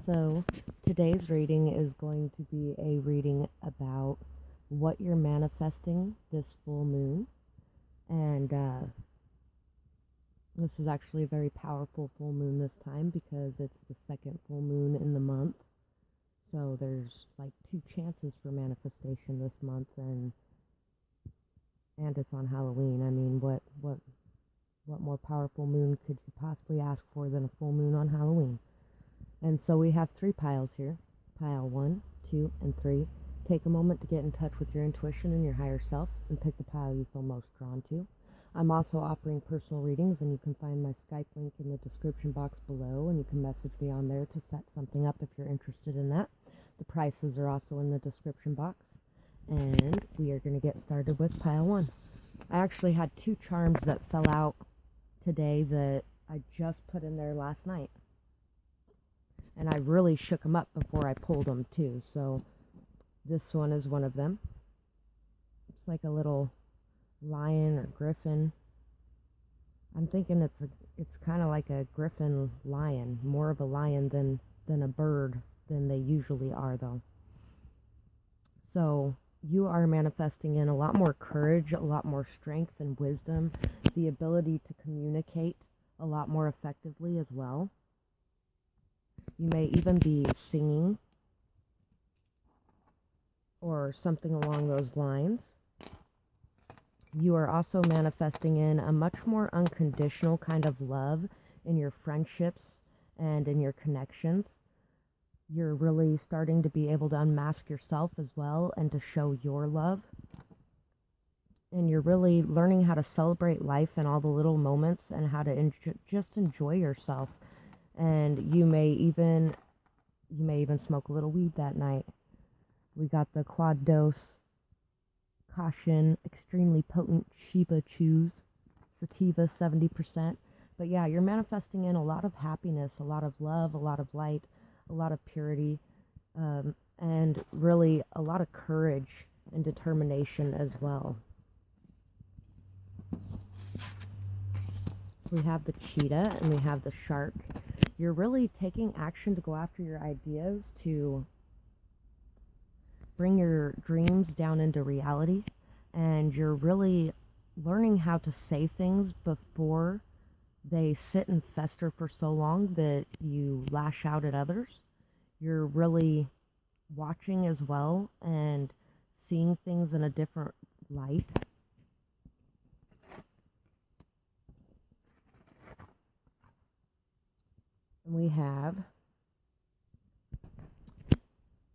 So, today's reading is going to be a reading about what you're manifesting this full moon. And this is actually a very powerful full moon this time because it's the second full moon in the month. So, there's like two chances for manifestation this month, and it's on Halloween. I mean, what more powerful moon could you possibly ask for than a full moon on Halloween? And so we have three piles here. Pile 1, 2, and 3. Take a moment to get in touch with your intuition and your higher self and pick the pile you feel most drawn to. I'm also offering personal readings, and you can find my Skype link in the description box below, and you can message me on there to set something up if you're interested in that. The prices are also in the description box. And we are going to get started with pile 1. I actually had two charms that fell out today that I just put in there last night. And I really shook them up before I pulled them too. So this one is one of them. It's like a little lion or griffin. I'm thinking it's kind of like a griffin lion, more of a lion than a bird than they usually are though. So you are manifesting in a lot more courage, a lot more strength and wisdom, the ability to communicate a lot more effectively as well. You may even be singing or something along those lines. You are also manifesting in a much more unconditional kind of love in your friendships and in your connections. You're really starting to be able to unmask yourself as well and to show your love. And you're really learning how to celebrate life and all the little moments and how to just enjoy yourself. And you may even smoke a little weed that night. We got the quad dose caution, extremely potent Shiba chews, sativa 70%. But yeah, you're manifesting in a lot of happiness, a lot of love, a lot of light, a lot of purity, and really a lot of courage and determination as well. So we have the cheetah and we have the shark. You're really taking action to go after your ideas, to bring your dreams down into reality, and you're really learning how to say things before they sit and fester for so long that you lash out at others. You're really watching as well and seeing things in a different light. And we have,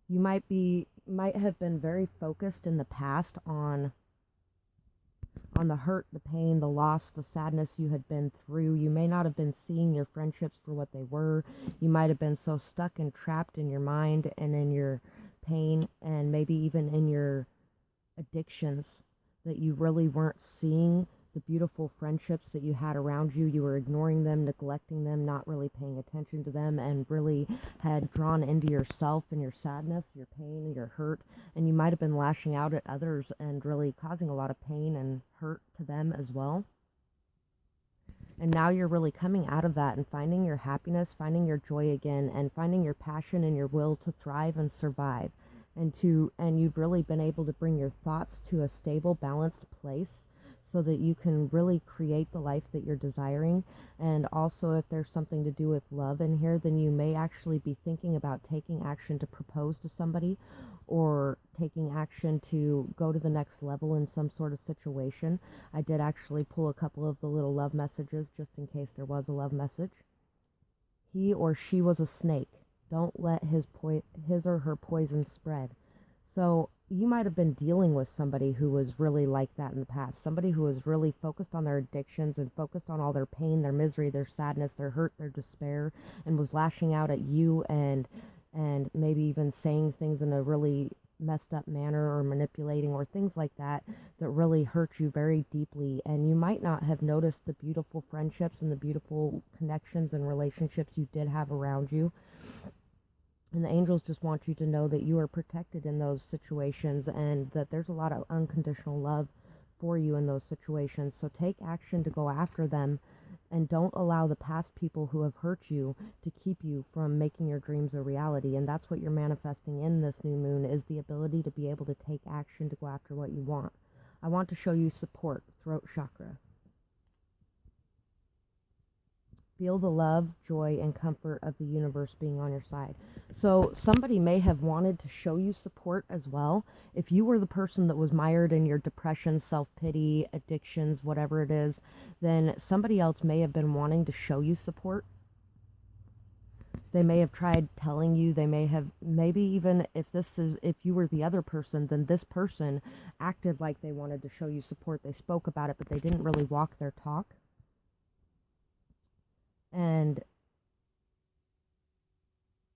you might have been very focused in the past on the hurt, the pain, the loss, the sadness you had been through. You may not have been seeing your friendships for what they were. You might have been so stuck and trapped in your mind and in your pain and maybe even in your addictions that you really weren't seeing the beautiful friendships that you had around you. You were ignoring them, neglecting them, not really paying attention to them, and really had drawn into yourself and your sadness, your pain, your hurt, and you might have been lashing out at others and really causing a lot of pain and hurt to them as well. And now you're really coming out of that and finding your happiness, finding your joy again, and finding your passion and your will to thrive and survive. And you've really been able to bring your thoughts to a stable, balanced place so that you can really create the life that you're desiring. And also, if there's something to do with love in here, then you may actually be thinking about taking action to propose to somebody, or taking action to go to the next level in some sort of situation. I did actually pull a couple of the little love messages just in case there was a love message. He or she was a snake. Don't let his or her poison spread. So you might have been dealing with somebody who was really like that in the past, somebody who was really focused on their addictions and focused on all their pain, their misery, their sadness, their hurt, their despair, and was lashing out at you and maybe even saying things in a really messed up manner or manipulating or things like that that really hurt you very deeply. And you might not have noticed the beautiful friendships and the beautiful connections and relationships you did have around you. And the angels just want you to know that you are protected in those situations and that there's a lot of unconditional love for you in those situations. So take action to go after them And don't allow the past people who have hurt you to keep you from making your dreams a reality. And that's what you're manifesting in this new moon, is the ability to be able to take action to go after what you want. I want to show you support, throat chakra. Feel the love, joy, and comfort of the universe being on your side. So somebody may have wanted to show you support as well. If you were the person that was mired in your depression, self-pity, addictions, whatever it is, then somebody else may have been wanting to show you support. They may have tried telling you, they may have, maybe even if you were the other person, then this person acted like they wanted to show you support. They spoke about it, but they didn't really walk their talk. And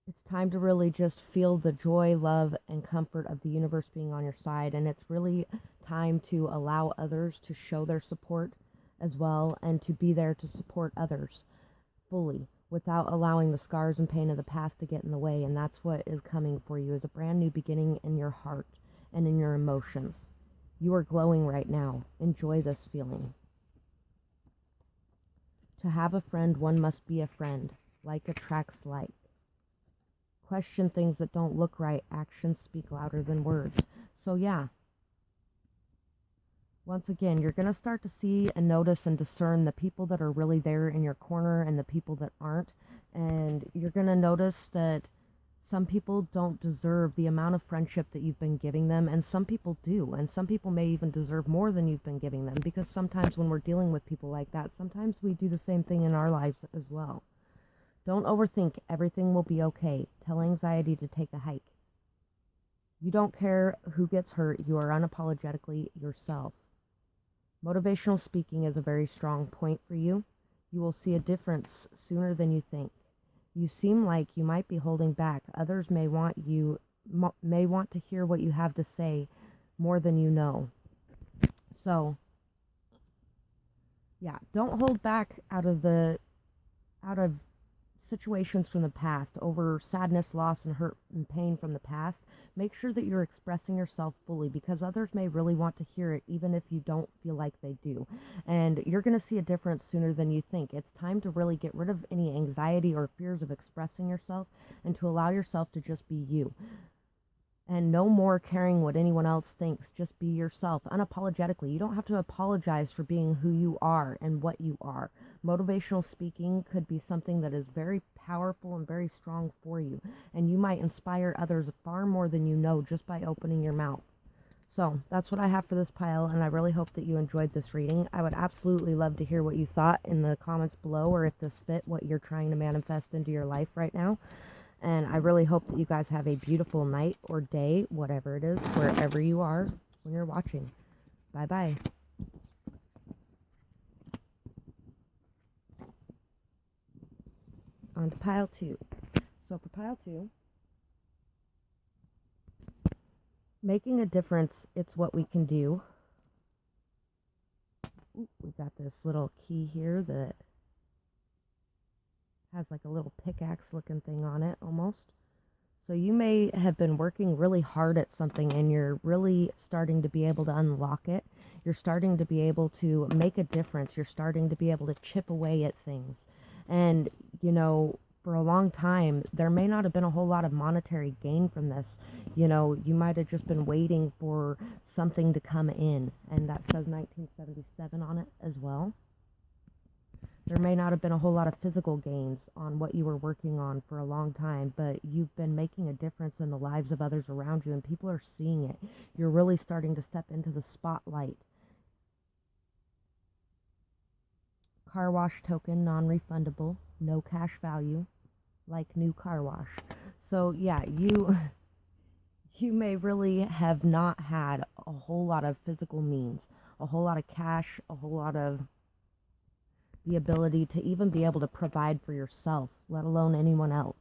it's time to really just feel the joy, love, and comfort of the universe being on your side. And it's really time to allow others to show their support as well, and to be there to support others fully without allowing the scars and pain of the past to get in the way. And that's what is coming for you, is a brand new beginning in your heart and in your emotions. You are glowing right now. Enjoy this feeling. To have a friend, one must be a friend. Like attracts like. Question things that don't look right. Actions speak louder than words. So yeah. Once again, you're going to start to see and notice and discern the people that are really there in your corner and the people that aren't. And you're going to notice that some people don't deserve the amount of friendship that you've been giving them, and some people do, and some people may even deserve more than you've been giving them, because sometimes when we're dealing with people like that, sometimes we do the same thing in our lives as well. Don't overthink. Everything will be okay. Tell anxiety to take a hike. You don't care who gets hurt. You are unapologetically yourself. Motivational speaking is a very strong point for you. You will see a difference sooner than you think. You seem like you might be holding back. Others may want to hear what you have to say more than you know. So, yeah, don't hold back out of situations from the past, over sadness, loss, and hurt and pain from the past. Make sure that you're expressing yourself fully, because others may really want to hear it, even if you don't feel like they do. And you're going to see a difference sooner than you think. It's time to really get rid of any anxiety or fears of expressing yourself, and to allow yourself to just be you. And no more caring what anyone else thinks. Just be yourself unapologetically. You don't have to apologize for being who you are and what you are. Motivational speaking could be something that is very powerful and very strong for you. And you might inspire others far more than you know just by opening your mouth. So that's what I have for this pile, and I really hope that you enjoyed this reading. I would absolutely love to hear what you thought in the comments below, or if this fit what you're trying to manifest into your life right now. And I really hope that you guys have a beautiful night or day, whatever it is, wherever you are when you're watching. Bye-bye. On to pile 2. So for pile 2, making a difference, it's what we can do. Ooh, we've got this little key here that has like a little pickaxe looking thing on it almost. So you may have been working really hard at something, and you're really starting to be able to unlock it. You're starting to be able to make a difference. You're starting to be able to chip away at things. And, you know, for a long time, there may not have been a whole lot of monetary gain from this. You know, you might have just been waiting for something to come in. And that says 1977 on it as well. There may not have been a whole lot of physical gains on what you were working on for a long time, but you've been making a difference in the lives of others around you, and people are seeing it. You're really starting to step into the spotlight. Car wash token, non-refundable, no cash value, like new car wash. So yeah, you may really have not had a whole lot of physical means, a whole lot of cash, a whole lot of the ability to even be able to provide for yourself, let alone anyone else.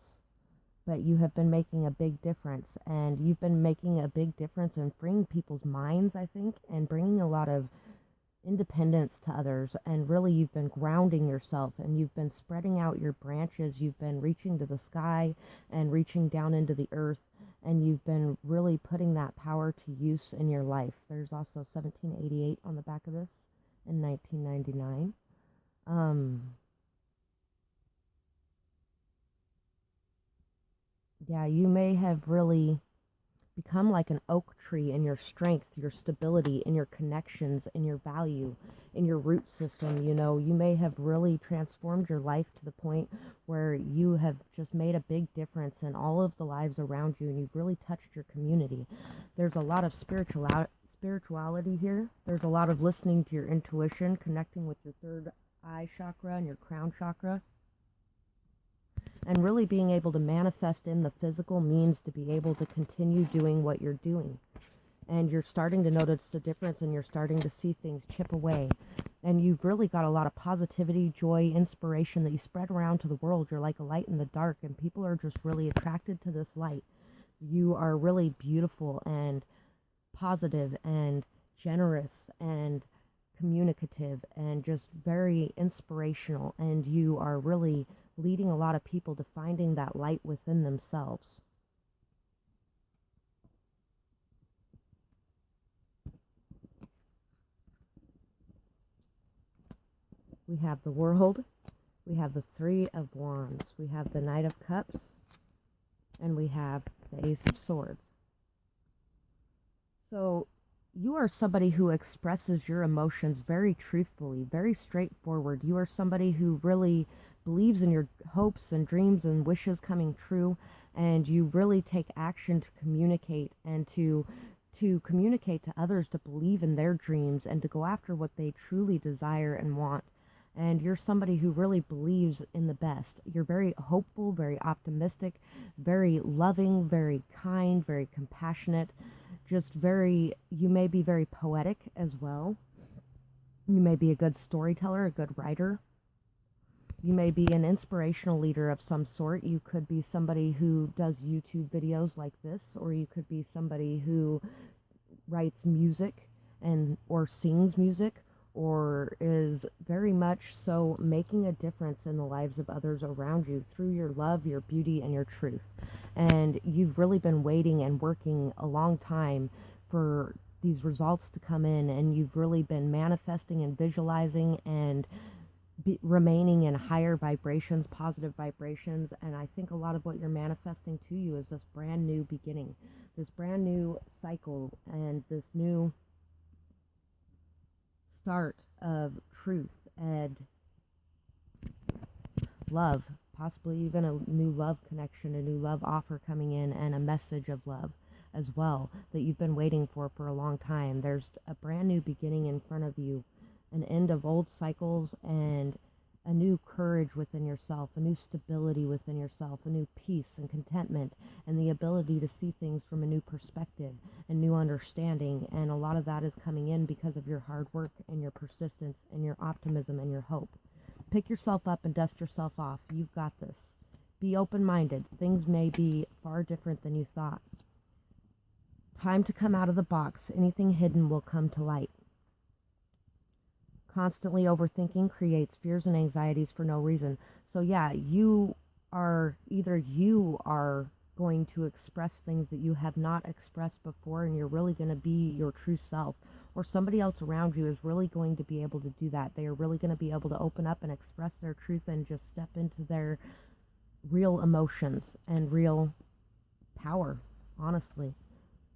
But you have been making a big difference, and you've been making a big difference in freeing people's minds, I think, and bringing a lot of independence to others. And really, you've been grounding yourself, and you've been spreading out your branches. You've been reaching to the sky and reaching down into the earth, and you've been really putting that power to use in your life. There's also 1788 on the back of this, in 1999. Yeah, you may have really become like an oak tree in your strength, your stability, in your connections, in your value, in your root system. You know, you may have really transformed your life to the point where you have just made a big difference in all of the lives around you, and you've really touched your community. There's a lot of spirituality here. There's a lot of listening to your intuition, connecting with your third eye chakra and your crown chakra, and really being able to manifest in the physical means to be able to continue doing what you're doing. And you're starting to notice the difference, and you're starting to see things chip away. And you've really got a lot of positivity, joy, inspiration that you spread around to the world. You're like a light in the dark, and people are just really attracted to this light. You are really beautiful and positive and generous and communicative and just very inspirational, and you are really leading a lot of people to finding that light within themselves. We have the World, we have the Three of Wands, we have the Knight of Cups, and we have the Ace of Swords. So you are somebody who expresses your emotions very truthfully, very straightforward. You are somebody who really believes in your hopes and dreams and wishes coming true, and you really take action to communicate and to communicate to others to believe in their dreams and to go after what they truly desire and want. And you're somebody who really believes in the best. You're very hopeful, very optimistic, very loving, very kind, very compassionate, just very, you may be very poetic as well. You may be a good storyteller, a good writer. You may be an inspirational leader of some sort. You could be somebody who does YouTube videos like this, or you could be somebody who writes music and or sings music, or is very much so making a difference in the lives of others around you through your love, your beauty, and your truth. And you've really been waiting and working a long time for these results to come in, and you've really been manifesting and visualizing and remaining in higher vibrations, positive vibrations. And I think a lot of what you're manifesting to you is this brand new beginning, this brand new cycle, and this new start of truth and love, possibly even a new love connection, a new love offer coming in, and a message of love as well that you've been waiting for a long time. There's a brand new beginning in front of you, an end of old cycles, and a new courage within yourself, a new stability within yourself, a new peace and contentment, and the ability to see things from a new perspective and new understanding. And a lot of that is coming in because of your hard work and your persistence and your optimism and your hope. Pick yourself up and dust yourself off. You've got this. Be open-minded. Things may be far different than you thought. Time to come out of the box. Anything hidden will come to light. Constantly overthinking creates fears and anxieties for no reason. So yeah, you are going to express things that you have not expressed before, and you're really going to be your true self, or somebody else around you is really going to be able to do that. They are really going to be able to open up and express their truth and just step into their real emotions and real power, honestly.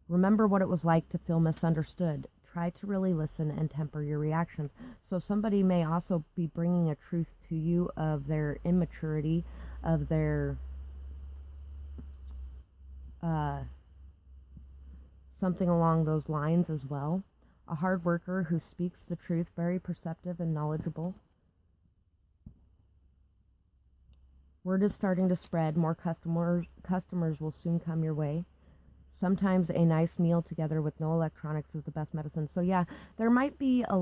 Remember what it was like to feel misunderstood. Try to really listen and temper your reactions. So somebody may also be bringing a truth to you of their immaturity, of their something along those lines as well. A hard worker who speaks the truth, very perceptive and knowledgeable. Word is starting to spread. More customers will soon come your way. Sometimes a nice meal together with no electronics is the best medicine. So yeah, there might be a